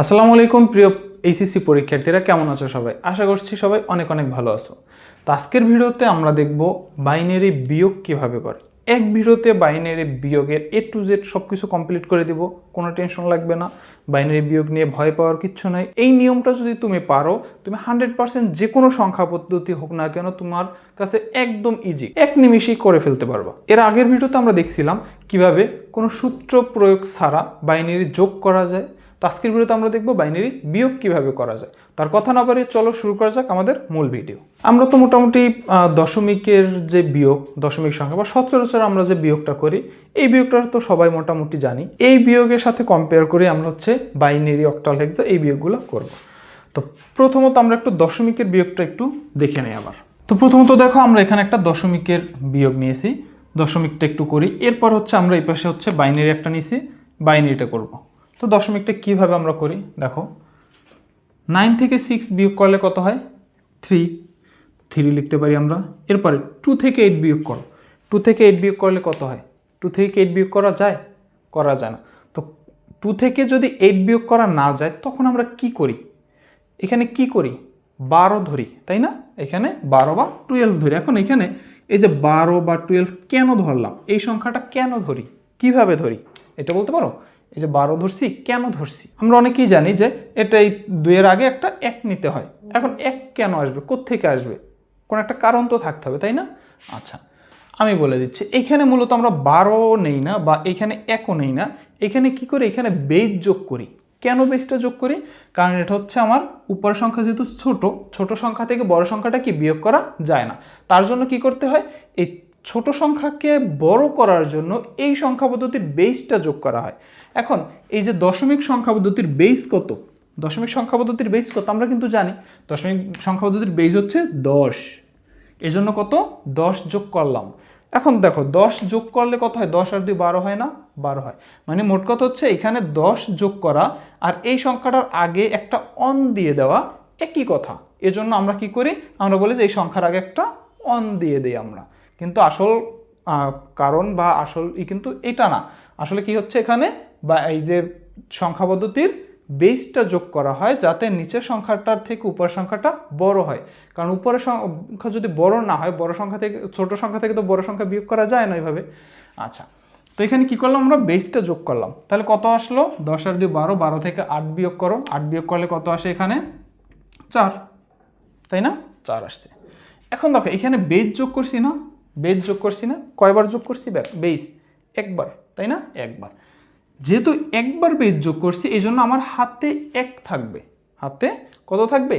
আসসালামু আলাইকুম প্রিয় এইচএসসি পরীক্ষার্থীরা, কেমন আছো সবাই? আশা করছি সবাই অনেক অনেক ভালো আছো। তো আজকের ভিডিওতে আমরা দেখব বাইনারি বিয়োগ কিভাবে করে। এক ভিডিওতে বাইনারি বিয়োগের এ টু জেড সব কিছু কমপ্লিট করে দিব, কোনো টেনশন লাগবে না। বাইনারি বিয়োগ নিয়ে ভয় পাওয়ার কিচ্ছু নাই। এই নিয়মটা যদি তুমি পারো, তুমি 100% যে কোনো সংখ্যা পদ্ধতি হোক না কেন তোমার কাছে একদম ইজি, এক নিমিষেই করে ফেলতে পারবা। এর আগের ভিডিওতে আমরা দেখছিলাম কিভাবে কোনো সূত্র প্রয়োগ ছাড়া বাইনারি যোগ করা যায়। আজকের ভিডিওতে আমরা দেখব বাইনারি বিয়োগ কিভাবে করা যায়। তার কথা না বাড়িয়ে চলো শুরু করা যাক আমাদের মূল ভিডিও। আমরা তো মোটামুটি দশমিকের যে বিয়োগ, দশমিক সংখ্যা বা সচরাচর আমরা যে বিয়োগটা করি, এই বিয়োগটা তো সবাই মোটামুটি জানি। এই বিয়োগের সাথে কম্পেয়ার করে আমরা বাইনারি, অক্টাল, হেক্সা এই বিয়োগগুলো করব। তো প্রথমত আমরা একটু দশমিকের বিয়োগটা একটু দেখে নেই আবার। তো প্রথমত দেখো, আমরা এখানে একটা দশমিকের বিয়োগ নিয়েছি, দশমিকটা একটু করি। এরপর আমরা এই পাশে বাইনারি একটা নিয়েছি, বাইনারিটা করব। তো দশমিকটা কিভাবে আমরা করি দেখো, 9 থেকে 6 বিয়োগ করলে কত হয়? 3 লিখতে পারি আমরা। এরপরে 2 থেকে 8 বিয়োগ করো, 2 থেকে 8 বিয়োগ করলে কত হয়? 2 থেকে 8 বিয়োগ করা যায়? করা যায় না। তো 2 থেকে যদি 8 বিয়োগ করা না যায় তখন আমরা কি করি? এখানে কি করি? 12 ধরি, তাই না? এখানে 12 বা 12 ধরি। এখন এখানে এই যে 12 বা 12 কেন ধরলাম? এই সংখ্যাটা কেন ধরি, কিভাবে ধরি এটা বলতে পারো? এই যে 12 ধরছি, কেন ধরছি? আমরা অনেকেই জানি যে এটা এই 2 এর আগে একটা 1 নিতে হয়। এখন 1 কেন আসবে, কোত্থেকে আসবে? কোনো একটা কারণ তো থাকতে হবে, তাই না? আচ্ছা, আমি বলে দিচ্ছি। এখানে মূলত আমরা 12 নেই না বা এখানে 1ও নেই না। এখানে কি করি? এখানে বেজ যোগ করি। কেন বেজটা যোগ করি? কারণ এটা আমার উপরের সংখ্যা যেহেতু ছোট সংখ্যা থেকে বড় সংখ্যাটা কি বিয়োগ করা যায় না। তার জন্য কি করতে হয়? এই ছোট সংখ্যাকে বড় করার জন্য এই সংখ্যা পদ্ধতির বেসটা যোগ করা হয়। এখন এই যে দশমিক সংখ্যা পদ্ধতির বেস কত, দশমিক সংখ্যা পদ্ধতির বেস কত আমরা কিন্তু জানি। দশমিক সংখ্যা পদ্ধতির বেস হচ্ছে 10। এজন্য কত? 10 যোগ করলাম। এখন দেখো 10 যোগ করলে কত হয়? 10 আর 2 12 হয় না? 12 হয়। মানে মোট কথা এখানে 10 যোগ করা আর এই সংখ্যাটার আগে একটা অন দিয়ে দেওয়া একই কথা। এজন্য আমরা কি করি? আমরা বলি যে এই সংখ্যার আগে একটা অন দিয়ে দিই আমরা। কিন্তু আসল কারণ বা আসল কিন্তু এটা না। আসলে কি হচ্ছে এখানে, বা এই যে সংখ্যা পদ্ধতির বেসটা যোগ করা হয় যাতে নিচের সংখ্যাটার থেকে উপরের সংখ্যাটা বড় হয়। কারণ উপরের সংখ্যা যদি বড় না হয়, বড় সংখ্যা থেকে ছোট সংখ্যা থেকে তো বড় সংখ্যা বিয়োগ করা যায় না এইভাবে। আচ্ছা, তো এখানে কি করলাম? আমরা বেসটা যোগ করলাম। তাহলে কত আসলো? 10 আর 2 12, 12 থেকে 8 বিয়োগ করো, 8 বিয়োগ করলে কত আসে? এখানে 4, তাই না? 4 আসছে। এখন দেখো এখানে বেস যোগ করছি না? বেস যোগ করছি না? কয়বার যোগ করছি বেস? একবার, তাই না? একবার। যেহেতু একবার বেস যোগ করছি এই জন্য আমার হাতে 1 থাকবে। হাতে কত থাকবে?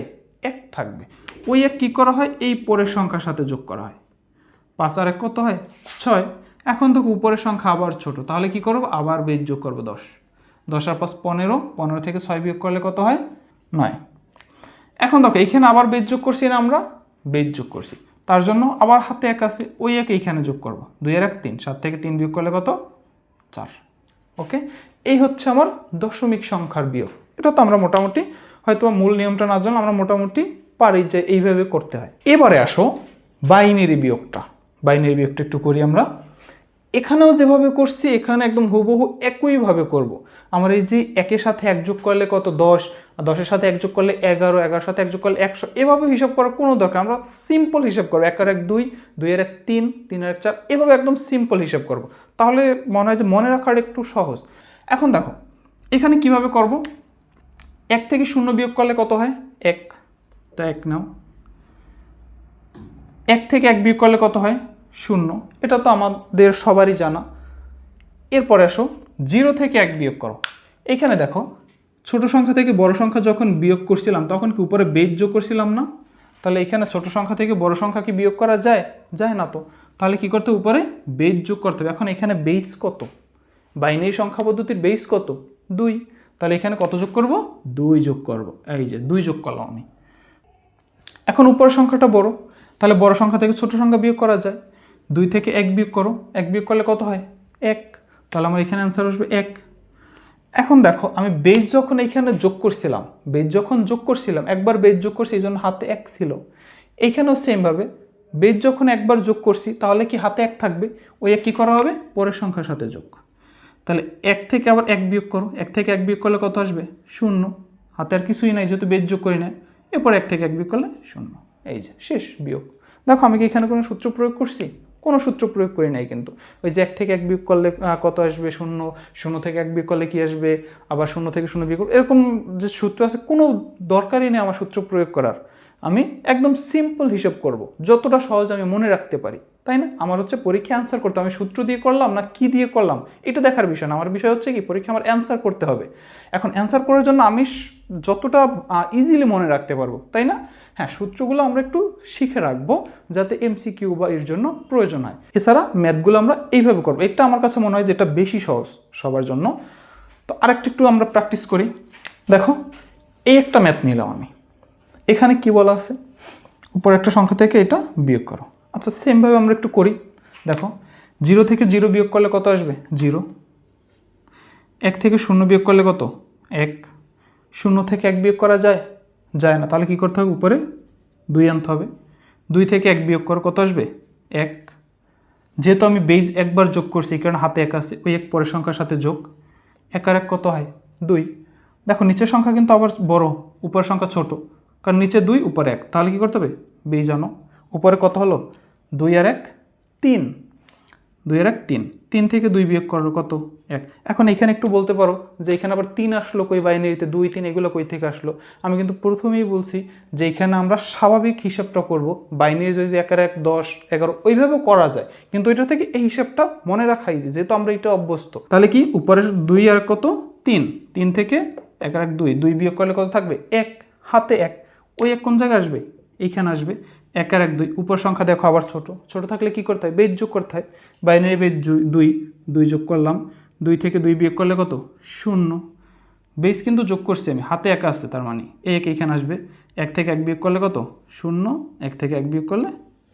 1 থাকবে। ওই 1 কী করা হয়? এই পরের সংখ্যার সাথে যোগ করা হয়। 5 আর 1 কত হয়? 6। এখন তো উপরের সংখ্যা আবার ছোট, তাহলে কি করব? আবার বেস যোগ করবো 10। 10 আর 5 15, 15 থেকে 6 বিয়োগ করলে কত হয়? 9। এখন দেখো এইখানে আবার বেস যোগ করছি না, আমরা বেস যোগ করছি, তার জন্য আবার হাতে 1 আছে, ওই 1 এইখানে যোগ করবো। 2 আর 1 3, 7 থেকে 3 বিয়োগ করলে কত? 4। ওকে, এই আমার দশমিক সংখ্যার বিয়োগ। এটা তো আমরা মোটামুটি হয়তো মূল নিয়মটা না জানলে আমরা মোটামুটি পারি যে এইভাবে করতে হয়। এবারে আসো বাইনারি বিয়োগটা। বাইনারি বিয়োগটা একটু করি আমরা। এখানেও যেভাবে করছি এখানে একদম হুবহু একইভাবে করব। আমরা এই যে 1-এর সাথে 1 যোগ করলে কত? 10, আর 10-এর সাথে 1 যোগ করলে 11, 11-এর সাথে 1 যোগ করলে 100। এভাবে হিসাব করার কোনো দরকার, আমরা সিম্পল হিসাব করবো। 1 আর 1 2, 2 আর 1 3, 3 আর 1 4, এভাবে একদম সিম্পল হিসাব করব। তাহলে মনে হয় যে মনে রাখার একটু সহজ। এখন দেখো এখানে কিভাবে করব? 1 থেকে 0 বিয়োগ করলে কত হয়? 1। তা 1 নাও। 1 থেকে 1 বিয়োগ করলে কত হয়? 0। এটা তো আমাদের সবারই জানা। এরপরে আসো 0 থেকে 1 বিয়োগ করো। এখানে দেখো ছোট সংখ্যা থেকে বড় সংখ্যা যখন বিয়োগ করছিলাম তখন কি উপরে বেস যোগ করছিলাম না? তাহলে এখানে ছোট সংখ্যা থেকে বড় সংখ্যা কি বিয়োগ করা যায়? যায় না তো। তাহলে কি করতে হবে? উপরে বেস যোগ করতে হবে। এখন এখানে বেস কত? বাইনারি সংখ্যা পদ্ধতির বেস কত? 2। তাহলে এখানে কত যোগ করব? 2 যোগ করব। এই যে 2 যোগ করলাম আমি। এখন উপরের সংখ্যাটা বড়, তাহলে বড় সংখ্যা থেকে ছোট সংখ্যা বিয়োগ করা যায়। 2 থেকে 1 বিয়োগ করো, 1 বিয়োগ করলে কত হয়? 1। তাহলে আমার এখানে অ্যান্সার আসবে 1। এখন দেখো আমি বেস যখন এখানে যোগ করছিলাম, বেস যখন যোগ করছিলাম একবার বেস যোগ করছি এই জন্য হাতে 1 ছিল। এইখানেও সেমভাবে বেস যখন একবার যোগ করছি তাহলে কি হাতে 1 থাকবে? ওই 1 কী করা হবে? পরের সংখ্যার সাথে যোগ। তাহলে 1 থেকে আবার 1 বিয়োগ করো, 1 থেকে 1 বিয়োগ করলে কত আসবে? 0। হাতে আর কিছুই নাই, যেহেতু বেজ যোগ করি না। এরপর 1 থেকে 1 বিয়োগ করলে 0। এই যে শেষ বিয়োগ। দেখো আমি কি এখানে কোনো সূত্র প্রয়োগ করছি? কোনো সূত্র প্রয়োগ করি নাই কিন্তু। ওই যে 1 থেকে 1 বিয়োগ করলে কত আসবে 0, 0 থেকে 1 বিয়োগ করলে কি আসবে, আবার 0 থেকে 0 বিয়োগ, এরকম যে সূত্র আছে কোনো দরকারই নেই আমার সূত্র প্রয়োগ করার। আমি একদম সিম্পল হিসাব করব, যতটা সহজ আমি মনে রাখতে পারি, তাই না? আমার হচ্ছে পরীক্ষা অ্যান্সার করতে, আমি সূত্র দিয়ে করলাম না কি দিয়ে করলাম এটা দেখার বিষয় না। আমার বিষয় হচ্ছে কি, পরীক্ষা আমার অ্যান্সার করতে হবে। এখন অ্যান্সার করার জন্য আমি যতটা ইজিলি মনে রাখতে পারবো, তাই না? হ্যাঁ, সূত্রগুলো আমরা একটু শিখে রাখবো যাতে এমসিকিউ বা এর জন্য প্রয়োজন হয়। এছাড়া ম্যাথগুলো আমরা এইভাবে করবো, এটা আমার কাছে মনে হয় যে এটা বেশি সহজ সবার জন্য। তো আরেকটু একটু আমরা প্র্যাকটিস করি। দেখো এই একটা ম্যাথ নিলাম আমি, এখানে কি বলা আছে, উপর একটা সংখ্যা থেকে এটা বিয়োগ করো। আচ্ছা সেমভাবে আমরা একটু করি। দেখো 0 থেকে 0 বিয়োগ করলে কত আসবে 0, 1 থেকে 0 বিয়োগ করলে কত 1, 0 থেকে 1 বিয়োগ করা যায় না, তাহলে কি করতে হবে, উপরে 2 আনতে হবে। 2 থেকে 1 বিয়োগ করো কত আসবে 1, যেহেতু আমি বেজ একবার যোগ করছি কারণ হাতে 1 আছে, ওই 1 পরের সংখ্যার সাথে যোগ, 1 আর 1 কত হয় 2। দেখো নিচের সংখ্যা কিন্তু আবার বড়, উপরের সংখ্যা ছোট, কারণ নিচে 2 উপরে 1, তাহলে কি করতে হবে বেজ আনো। উপরে কত হলো 2 আর 1 3, 2 আর 1 3, 3 থেকে 2 বিয়োগ করো কত 1। এখন এখানে একটু বলতে পারো যে এখানে আবার 3 আসলো কই, বাইনারিতে 2 3 এগুলো কই থেকে আসলো। আমি কিন্তু প্রথমেই বলছি যে এখানে আমরা স্বাভাবিক হিসাবটা করব, বাইনারি যদি 1 আর 1 10 11 ওইভাবেও করা যায়, কিন্তু এটা থেকে এই হিসাবটা মনে রাখা ইজি, যেহেতু আমরা এটা অভ্যস্ত। তাহলে কি উপরে 2 আর কত 3, 3 থেকে 1 আর 1 2, 2 বিয়োগ করলে কত থাকবে 1, হাতে 1, ওই 1 কোন জায়গায় আসবে এইখানে আসবে, 1 আর 1 2, উপর সংখ্যা দেখো আবার ছোট থাকলে কি করতে হয় বেজ যোগ করতে হয়, বাইনারি বেজ 2 যোগ করলাম, 2 থেকে 2 বিয়োগ করলে কত 0, বেজ কিন্তু যোগ করছি আমি, হাতে 1 আছে তার মানে 1 এইখানে আসবে, 1 থেকে 1 বিয়োগ করলে কত 0, 1 থেকে 1 বিয়োগ করলে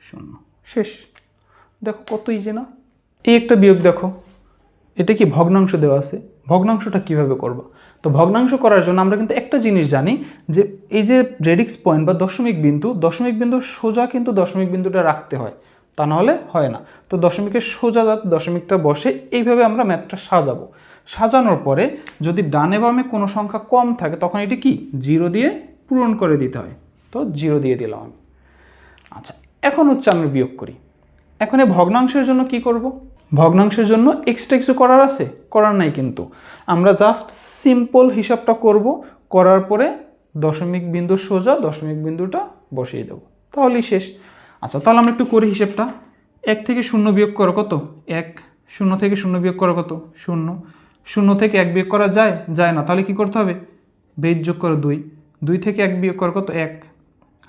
0, শেষ। দেখো কত ইজি না? এই একটা বিয়োগ দেখো, এটা কি ভগ্নাংশ দেওয়া আছে, ভগ্নাংশটা কিভাবে করবা? তো ভগ্নাংশ করার জন্য আমরা কিন্তু একটা জিনিস জানি যে এই যে রেডিক্স পয়েন্ট বা দশমিক বিন্দু সোজা কিন্তু দশমিক বিন্দুটা রাখতে হয়, তা নাহলে হয় না। তো দশমিকের সোজা দশমিকটা বসে এইভাবে আমরা ম্যাথটা সাজাবো। সাজানোর পরে যদি ডানে বামে কোনো সংখ্যা কম থাকে তখন এটি কি 0 দিয়ে পূরণ করে দিতে হয়, তো 0 দিয়ে দিলাম আমি। আচ্ছা এখন হচ্ছে আমি বিয়োগ করি। এখন এই ভগ্নাংশের জন্য কি করব? ভগ্নাংশের জন্য এক্সট্রা কিছু করার আছে? করার নাই, কিন্তু আমরা জাস্ট সিম্পল হিসাবটা করব, করার পরে দশমিক বিন্দু সোজা দশমিক বিন্দুটা বসিয়ে দেবো, তাহলেই শেষ। আচ্ছা তাহলে আমরা একটু করি হিসাবটা। 1 থেকে 0 বিয়োগ করো কত 1, 0 থেকে 0 বিয়োগ করো কত 0, 0 থেকে 1 বিয়োগ করা যায় না, তাহলে কি করতে হবে বেজ যোগ করো 2, 2 থেকে 1 বিয়োগ করো কত 1,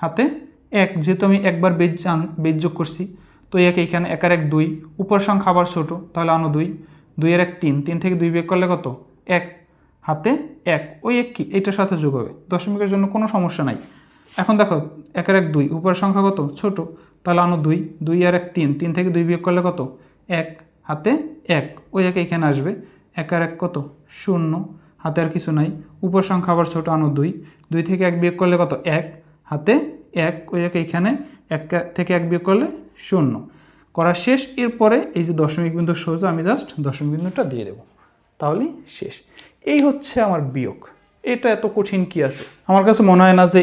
হাতে 1, যেহেতু আমি একবার বেজ যোগ করছি তো 1 এইখানে, 1 আর 1 2, উপর সংখ্যা আবার ছোট, তাহলে আনো 2, 2 আর 1 3, 3 থেকে 2 বিয়োগ করলে কত 1, হাতে 1, ওই 1 কি এটার সাথে যোগ হবে, দশমিকের জন্য কোনো সমস্যা নাই। এখন দেখো 1 আর 1 2, উপর সংখ্যা কত ছোট, তাহলে আনো 2, 2 আর 1 3, 3 থেকে 2 বিয়োগ করলে কত 1, হাতে 1, ওই 1 এইখানে আসবে, 1 আর 1 কত 0, হাতে আর কিছু নাই, উপর সংখ্যা আবার ছোট, আনো 2, 2 থেকে 1 বিয়োগ করলে কত 1, হাতে 1, ওই 1 এইখানে, 1 থেকে 1 বিয়োগ করলে 0, করা শেষ। এরপরে এই যে দশমিক বিন্দু সোজা আমি জাস্ট দশমিক বিন্দুটা দিয়ে দেবো, তাহলেই শেষ। এই হচ্ছে আমার বিয়োগ। এটা এত কঠিন কি আছে? আমার কাছে মনে হয় না যে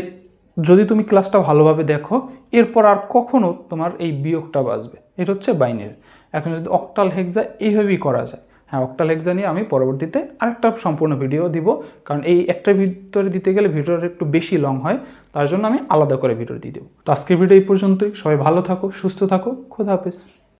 যদি তুমি ক্লাসটা ভালোভাবে দেখো এরপর আর কখনো তোমার এই বিয়োগটা বাজবে। এটা হচ্ছে বাইনারি। এখন যদি অক্টাল হেক্সা এইভাবেই করা যায়, হ্যাঁ অক্টাল হেক্সা নিয়ে আমি পরবর্তীতে আরেকটা সম্পূর্ণ ভিডিও দিব, কারণ এই একটা ভিতরে দিতে গেলে ভিডিওটা একটু বেশি লং হয়, তার জন্য আমি আলাদা করে ভিডিও দিয়ে দেবো। তো আজকের ভিডিও এই পর্যন্তই। সবাই ভালো থাকো, সুস্থ থাকো, খোদা হাফেজ।